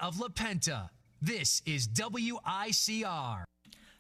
of La Penta. This is WICR.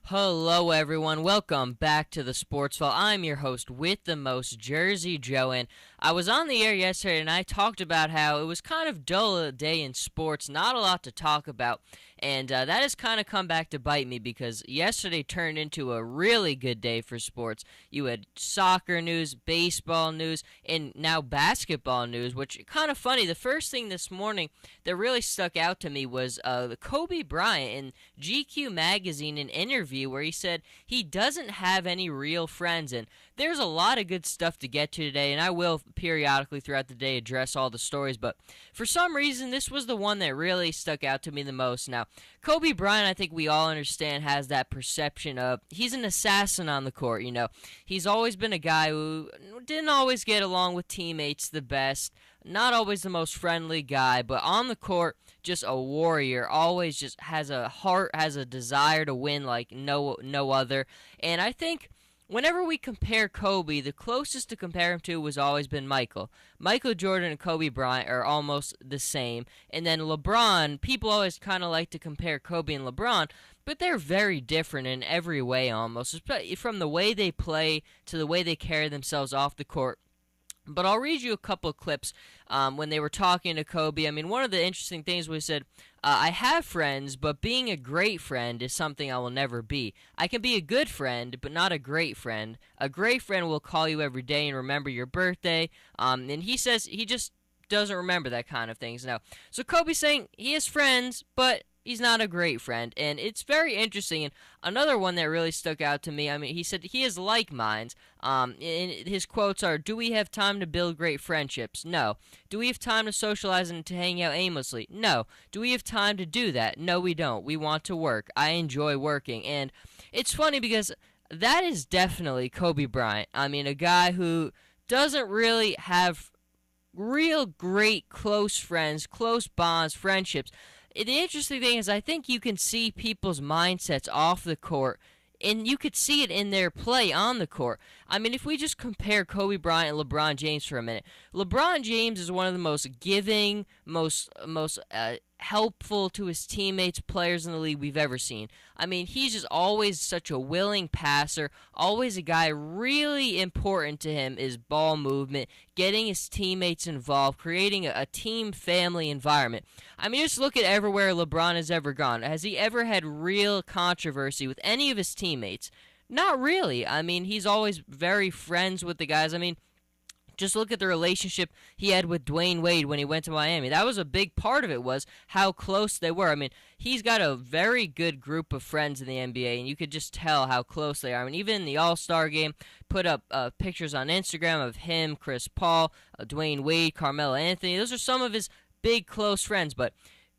Hello everyone, welcome back to the Sports Vault. I'm your host with the most, Jersey Joe, and I was on the air yesterday and I talked about how it was kind of dull a day in sports, not a lot to talk about, and that has kind of come back to bite me because yesterday turned into a really good day for sports. You had soccer news, baseball news, and now basketball news, which kind of funny. The first thing this morning that really stuck out to me was Kobe Bryant in GQ magazine, an interview where he said he doesn't have any real friends, and there's a lot of good stuff to get to today, and I will periodically throughout the day address all the stories, but for some reason this was the one that really stuck out to me the most. Now, Kobe Bryant, I think we all understand, has that perception of he's an assassin on the court. You know, he's always been a guy who didn't always get along with teammates the best, not always the most friendly guy, but on the court, just a warrior, always just has a heart, has a desire to win like no other. And I think whenever we compare Kobe, the closest to compare him to was always been Michael. Michael Jordan and Kobe Bryant are almost the same. And then LeBron, people always kind of like to compare Kobe and LeBron, but they're very different in every way almost, from the way they play to the way they carry themselves off the court. But I'll read you a couple of clips when they were talking to Kobe. I mean, one of the interesting things was said, I have friends, but being a great friend is something I will never be. I can be a good friend, but not a great friend. A great friend will call you every day and remember your birthday. And he says he just doesn't remember that kind of things now. So Kobe's saying he has friends, but he's not a great friend, and it's very interesting. And another one that really stuck out to me, I mean, he said he has like minds. And his quotes are, do we have time to build great friendships? No. Do we have time to socialize and to hang out aimlessly? No. Do we have time to do that? No, we don't. We want to work. I enjoy working. And it's funny because that is definitely Kobe Bryant. I mean, a guy who doesn't really have real great close friends, close bonds, friendships. The interesting thing is I think you can see people's mindsets off the court, and you could see it in their play on the court. I mean, if we just compare Kobe Bryant and LeBron James for a minute, LeBron James is one of the most giving, most helpful to his teammates, players in the league we've ever seen. I mean, he's just always such a willing passer, always a guy really important to him is ball movement, getting his teammates involved, creating a team family environment. I mean, just look at everywhere LeBron has ever gone. Has he ever had real controversy with any of his teammates? Not really. I mean, he's always very friends with the guys. I mean, just look at the relationship he had with Dwayne Wade when he went to Miami. That was a big part of it, was how close they were. I mean, he's got a very good group of friends in the NBA, and you could just tell how close they are. I mean, even in the All-Star game, put up pictures on Instagram of him, Chris Paul, Dwayne Wade, Carmelo Anthony. Those are some of his big close friends. But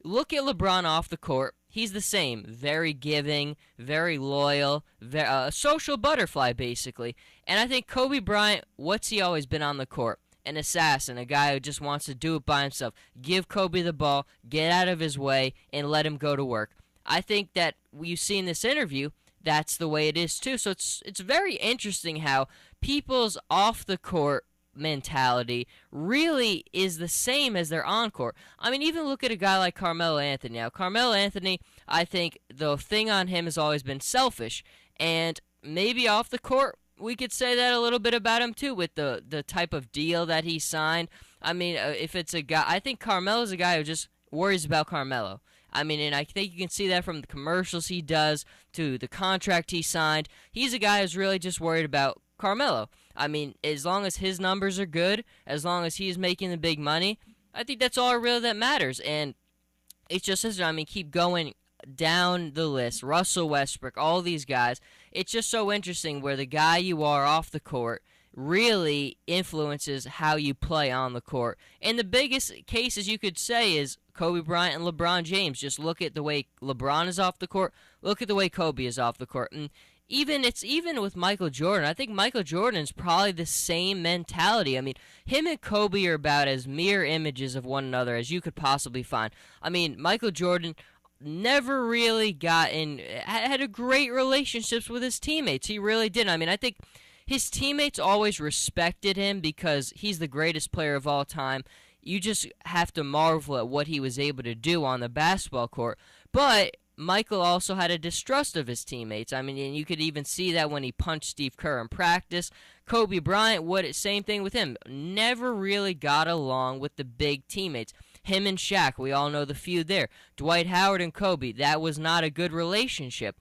look at LeBron off the court. He's the same, very giving, very loyal, a social butterfly, basically. And I think Kobe Bryant, what's he always been on the court? An assassin, a guy who just wants to do it by himself. Give Kobe the ball, get out of his way, and let him go to work. I think that you see in this interview, that's the way it is too. So it's very interesting how people's off-the-court mentality really is the same as their on-court. I mean, even look at a guy like Carmelo Anthony. Now, Carmelo Anthony, I think the thing on him has always been selfish, and maybe off the court, we could say that a little bit about him too with the type of deal that he signed. I mean, if it's a guy, I think Carmelo's a guy who just worries about Carmelo. I mean, and I think you can see that from the commercials he does to the contract he signed. He's a guy who's really just worried about Carmelo. I mean, as long as his numbers are good, as long as he's making the big money, I think that's all really that matters. And it's just, I mean, keep going down the list. Russell Westbrook, all these guys. It's just so interesting where the guy you are off the court really influences how you play on the court. And the biggest cases you could say is Kobe Bryant and LeBron James. Just look at the way LeBron is off the court. Look at the way Kobe is off the court. And even with Michael Jordan. I think Michael Jordan is probably the same mentality. I mean, him and Kobe are about as mirror images of one another as you could possibly find. I mean, Michael Jordan never really had a great relationships with his teammates. He really didn't. I mean, I think his teammates always respected him because he's the greatest player of all time. you just have to marvel at what he was able to do on the basketball court. But Michael also had a distrust of his teammates. I mean, and you could even see that when he punched Steve Kerr in practice. Kobe Bryant, same thing with him. Never really got along with the big teammates. Him and Shaq, we all know the feud there. Dwight Howard and Kobe, that was not a good relationship.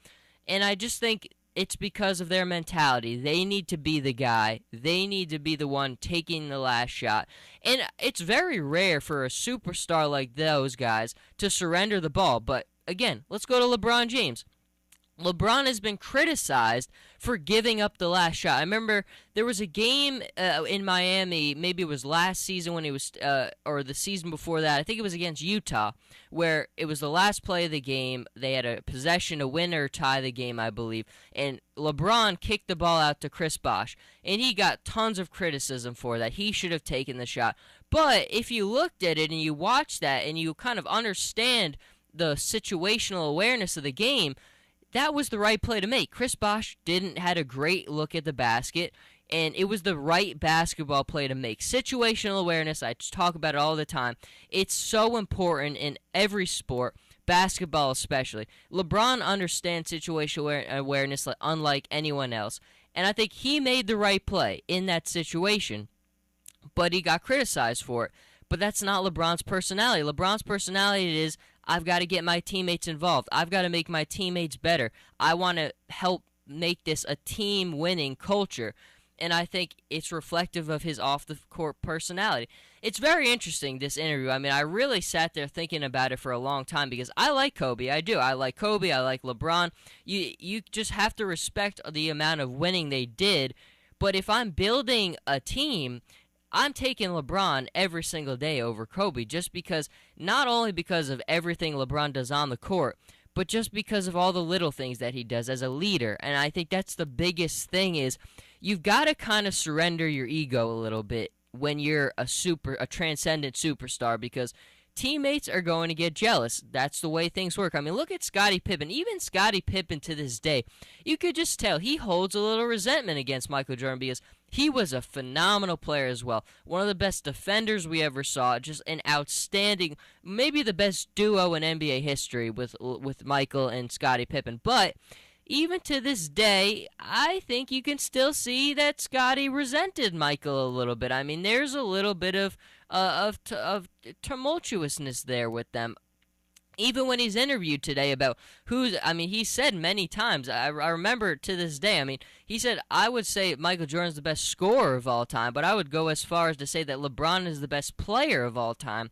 And I just think it's because of their mentality. They need to be the guy. They need to be the one taking the last shot. And it's very rare for a superstar like those guys to surrender the ball. But again, let's go to LeBron James. LeBron has been criticized for giving up the last shot. I remember there was a game in Miami, maybe it was last season when he was, or the season before that. I think it was against Utah, where it was the last play of the game. They had a possession to win or tie the game, I believe. And LeBron kicked the ball out to Chris Bosh, and he got tons of criticism for that. He should have taken the shot. But if you looked at it and you watched that and you kind of understand the situational awareness of the game, that was the right play to make. Chris Bosh had a great look at the basket, and it was the right basketball play to make. Situational awareness, I talk about it all the time. It's so important in every sport, basketball especially. LeBron understands situational awareness unlike anyone else, and I think he made the right play in that situation, but he got criticized for it. But that's not LeBron's personality. LeBron's personality is, I've got to get my teammates involved. I've got to make my teammates better. I want to help make this a team-winning culture. And I think it's reflective of his off-the-court personality. It's very interesting, this interview. I mean, I really sat there thinking about it for a long time because I like Kobe. I do. I like Kobe. I like LeBron. You just have to respect the amount of winning they did. But if I'm building a team, I'm taking LeBron every single day over Kobe just because, not only because of everything LeBron does on the court, but just because of all the little things that he does as a leader. And I think that's the biggest thing is you've got to kind of surrender your ego a little bit when you're a transcendent superstar because teammates are going to get jealous. That's the way things work. I mean, look at Scottie Pippen. Even Scottie Pippen to this day, you could just tell he holds a little resentment against Michael Jordan because he was a phenomenal player as well. One of the best defenders we ever saw. Just an outstanding, maybe the best duo in NBA history with Michael and Scottie Pippen. But even to this day, I think you can still see that Scottie resented Michael a little bit. I mean, there's a little bit of tumultuousness there with them. Even when he's interviewed today about he said many times, I remember to this day, he said, I would say Michael Jordan's the best scorer of all time, but I would go as far as to say that LeBron is the best player of all time.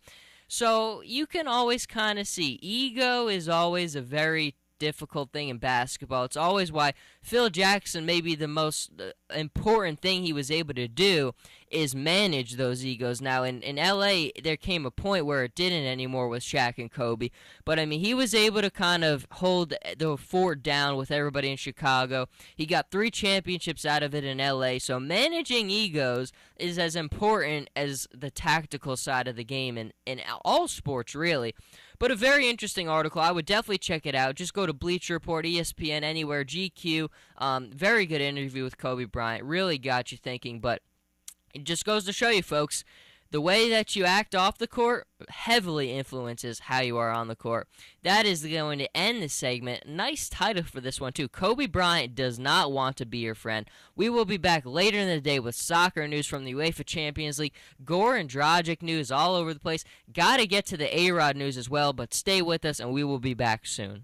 So you can always kind of see, ego is always a very difficult thing in basketball. It's always why Phil Jackson, maybe the most important thing he was able to do is manage those egos. Now, in LA, there came a point where it didn't anymore with Shaq and Kobe. But, he was able to kind of hold the fort down with everybody in Chicago. He got 3 championships out of it in LA. So managing egos is as important as the tactical side of the game in all sports, really. But a very interesting article. I would definitely check it out. Just go to Bleacher Report, ESPN, anywhere, GQ. Very good interview with Kobe Bryant. Really got you thinking. But it just goes to show you, folks, the way that you act off the court heavily influences how you are on the court. That is going to end this segment. Nice title for this one, too. Kobe Bryant does not want to be your friend. We will be back later in the day with soccer news from the UEFA Champions League, Goran Dragic news all over the place. Got to get to the A-Rod news as well, but stay with us and we will be back soon.